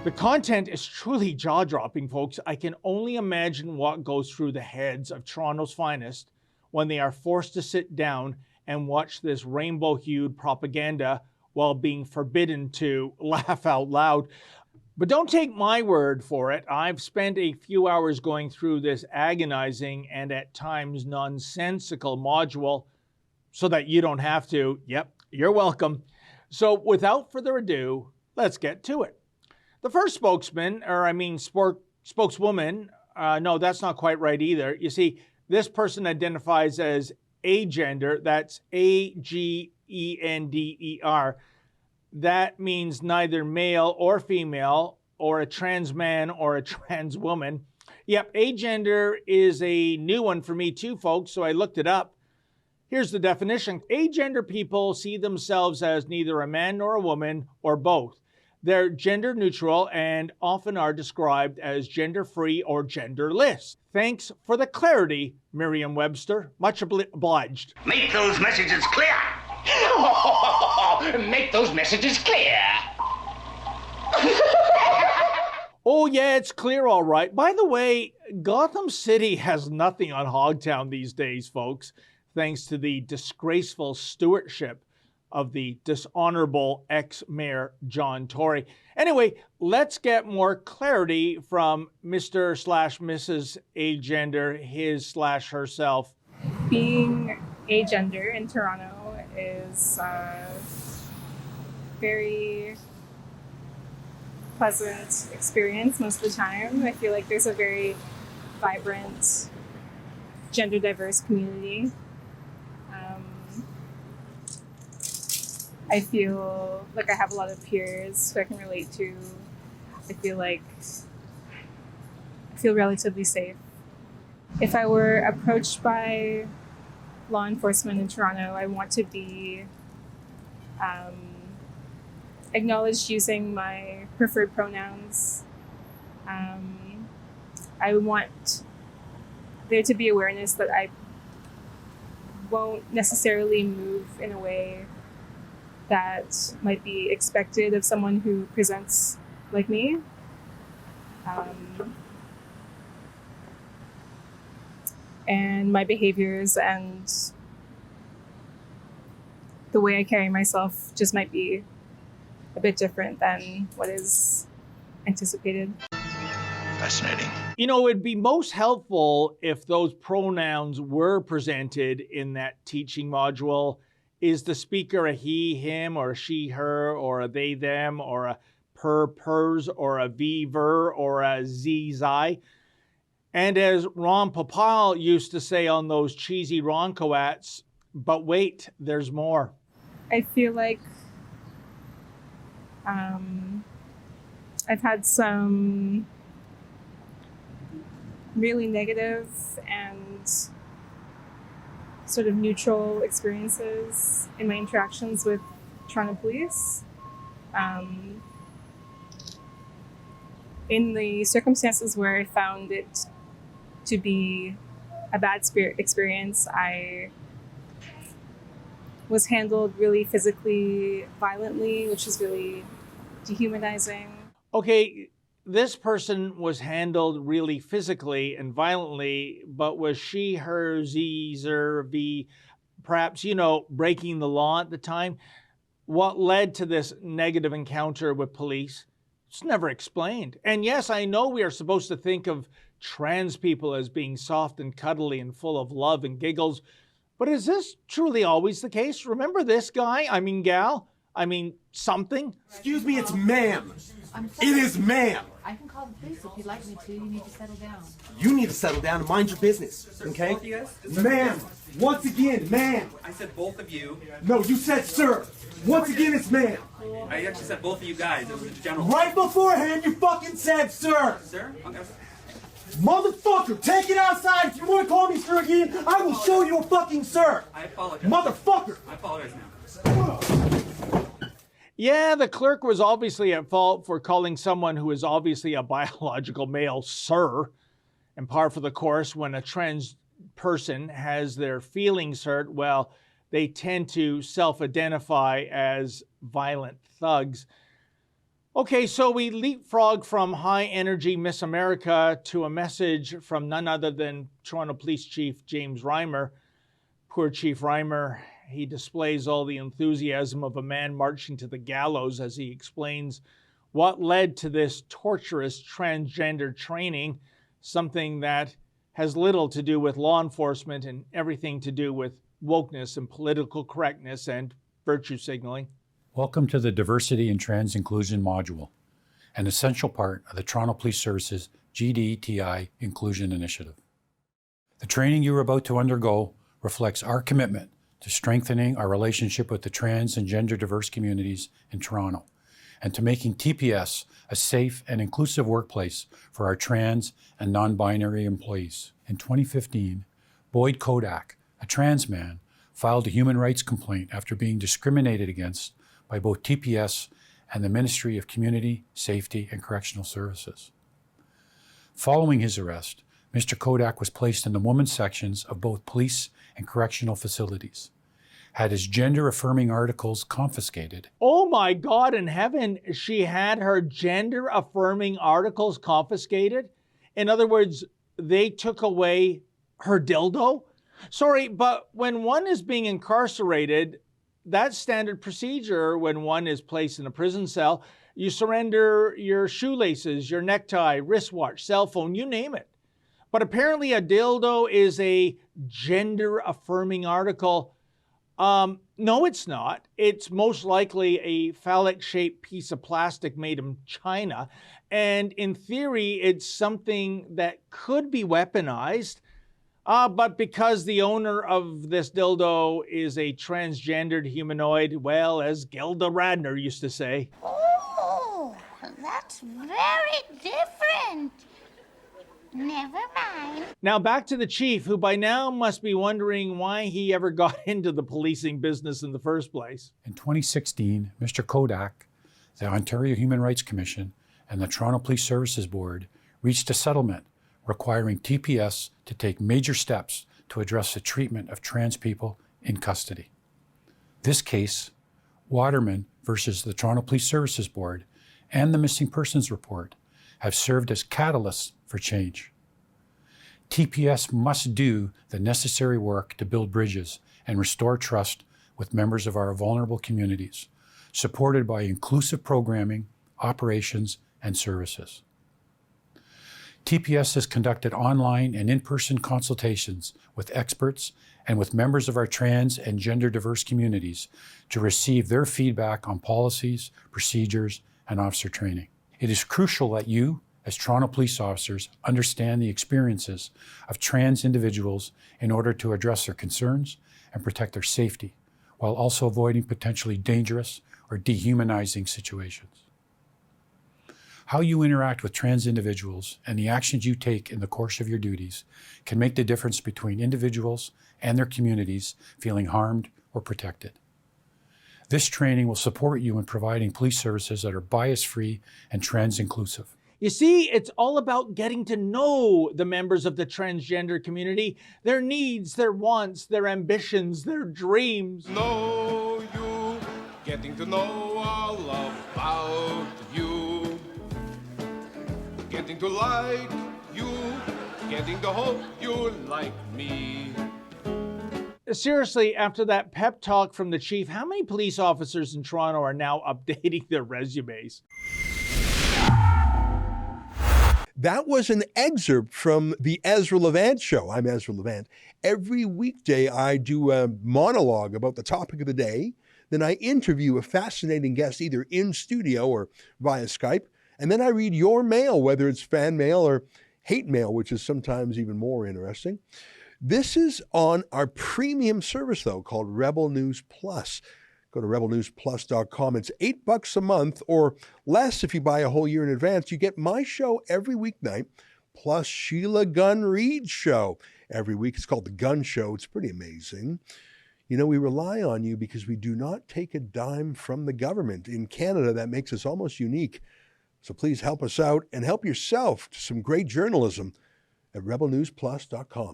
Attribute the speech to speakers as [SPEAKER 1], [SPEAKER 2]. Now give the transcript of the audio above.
[SPEAKER 1] The content is truly jaw-dropping, folks. I can only imagine what goes through the heads of Toronto's finest when they are forced to sit down and watch this rainbow-hued propaganda while being forbidden to laugh out loud. But don't take my word for it. I've spent a few hours going through this agonizing and at times nonsensical module so that you don't have to. Yep, you're welcome. So without further ado, let's get to it. The first spokeswoman, no, that's not quite right either. You see, this person identifies as agender, that's A-G-E-N-D-E-R. That means neither male or female, or a trans man or a trans woman. Yep, agender is a new one for me too, folks, so I looked it up. Here's the definition. Agender people see themselves as neither a man nor a woman, or both. They're gender neutral and often are described as gender-free or genderless. Thanks for the clarity, Merriam-Webster. Much obliged.
[SPEAKER 2] Make those messages clear. Make those messages clear.
[SPEAKER 1] Oh yeah, it's clear all right. By the way, Gotham City has nothing on Hogtown these days, folks, thanks to the disgraceful stewardship of the dishonorable ex-mayor John Tory. Anyway, let's get more clarity from Mr./Mrs. Agender, his/herself.
[SPEAKER 3] Being agender in Toronto is very pleasant experience most of the time. I feel like there's a very vibrant, gender diverse community. I feel like I have a lot of peers who I can relate to. I feel relatively safe. If I were approached by law enforcement in Toronto, I want to be acknowledged using my preferred pronouns. I want there to be awareness that I won't necessarily move in a way that might be expected of someone who presents like me. And my behaviors and the way I carry myself just might be a bit different than what is anticipated.
[SPEAKER 2] Fascinating.
[SPEAKER 1] You know, it'd be most helpful if those pronouns were presented in that teaching module. Is the speaker a he, him, or a she, her, or a they, them, or a per, pers, or a v, ver, or a z, zi? And as Ron Popal used to say on those cheesy Roncoats, but wait, there's more.
[SPEAKER 3] I feel like I've had some really negative and sort of neutral experiences in my interactions with Toronto police. In the circumstances where I found it to be a bad experience, I was handled really physically violently, which is really dehumanizing.
[SPEAKER 1] Okay, this person was handled really physically and violently, but was she, her, z, zer, v, perhaps, breaking the law at the time? What led to this negative encounter with police? It's never explained. And yes, I know we are supposed to think of trans people as being soft and cuddly and full of love and giggles, but is this truly always the case? Remember this guy? Gal? Something?
[SPEAKER 4] Excuse me, it's ma'am. It is ma'am.
[SPEAKER 5] I can call the police if you'd like me to. You need to settle down.
[SPEAKER 4] You need to settle down and mind your business, okay?
[SPEAKER 6] Both of you guys?
[SPEAKER 4] Ma'am, once again, ma'am.
[SPEAKER 6] I said both of you.
[SPEAKER 4] No, you said sir. Once again, it's ma'am.
[SPEAKER 6] I actually said both of you guys. It was a general.
[SPEAKER 4] Right beforehand, you fucking said sir.
[SPEAKER 6] Sir? Okay.
[SPEAKER 4] Motherfucker, take it outside. If you want to call me sir again, I will show you a fucking sir.
[SPEAKER 6] I apologize.
[SPEAKER 4] Motherfucker.
[SPEAKER 6] I apologize now.
[SPEAKER 1] Yeah, the clerk was obviously at fault for calling someone who is obviously a biological male sir, and par for the course when a trans person has their feelings hurt, well, they tend to self-identify as violent thugs. Okay, so we leapfrog from high energy Miss America to a message from none other than Toronto Police Chief James Reimer. Poor Chief Reimer, he displays all the enthusiasm of a man marching to the gallows as he explains what led to this torturous transgender training, something that has little to do with law enforcement and everything to do with wokeness and political correctness and virtue signaling.
[SPEAKER 7] Welcome to the Diversity and Trans Inclusion module, an essential part of the Toronto Police Service's GDTI Inclusion Initiative. The training you are about to undergo reflects our commitment to strengthening our relationship with the trans and gender diverse communities in Toronto, and to making TPS a safe and inclusive workplace for our trans and non-binary employees. In 2015, Boyd Kodak, a trans man, filed a human rights complaint after being discriminated against by both TPS and the Ministry of Community, Safety and Correctional Services. Following his arrest, Mr. Kodak was placed in the women's sections of both police and correctional facilities, had his gender-affirming articles confiscated.
[SPEAKER 1] Oh my God in heaven, she had her gender-affirming articles confiscated? In other words, they took away her dildo? Sorry, but when one is being incarcerated, that's standard procedure. When one is placed in a prison cell, you surrender your shoelaces, your necktie, wristwatch, cell phone, you name it. But apparently a dildo is a gender-affirming article. No, it's not. It's most likely a phallic-shaped piece of plastic made in China. And in theory, it's something that could be weaponized. But because the owner of this dildo is a transgendered humanoid, well, as Gilda Radner used to say.
[SPEAKER 8] Oh, that's very different. Never mind.
[SPEAKER 1] Now back to the chief, who by now must be wondering why he ever got into the policing business in the first place.
[SPEAKER 7] In 2016, Mr. Kodak, the Ontario Human Rights Commission, and the Toronto Police Services Board reached a settlement requiring TPS to take major steps to address the treatment of trans people in custody. This case, Waterman versus the Toronto Police Services Board and the Missing Persons Report, have served as catalysts for change. TPS must do the necessary work to build bridges and restore trust with members of our vulnerable communities, supported by inclusive programming, operations, and services. TPS has conducted online and in-person consultations with experts and with members of our trans and gender diverse communities to receive their feedback on policies, procedures, and officer training. It is crucial that you, as Toronto police officers, understand the experiences of trans individuals in order to address their concerns and protect their safety, while also avoiding potentially dangerous or dehumanizing situations. How you interact with trans individuals and the actions you take in the course of your duties can make the difference between individuals and their communities feeling harmed or protected. This training will support you in providing police services that are bias-free and trans-inclusive.
[SPEAKER 1] You see, it's all about getting to know the members of the transgender community, their needs, their wants, their ambitions, their dreams.
[SPEAKER 9] Know you, getting to know all about you. Getting to like you, getting to hope you like me.
[SPEAKER 1] Seriously, after that pep talk from the chief, how many police officers in Toronto are now updating their resumes?
[SPEAKER 10] That was an excerpt from the Ezra Levant Show. I'm Ezra Levant. Every weekday, I do a monologue about the topic of the day. Then I interview a fascinating guest either in studio or via Skype. And then I read your mail, whether it's fan mail or hate mail, which is sometimes even more interesting. This is on our premium service, though, called Rebel News Plus. Go to rebelnewsplus.com. It's $8 a month or less if you buy a whole year in advance. You get my show every weeknight, plus Sheila Gunn Reid's show every week. It's called The Gun Show. It's pretty amazing. You know, we rely on you because we do not take a dime from the government. In Canada, that makes us almost unique. So please help us out and help yourself to some great journalism at rebelnewsplus.com.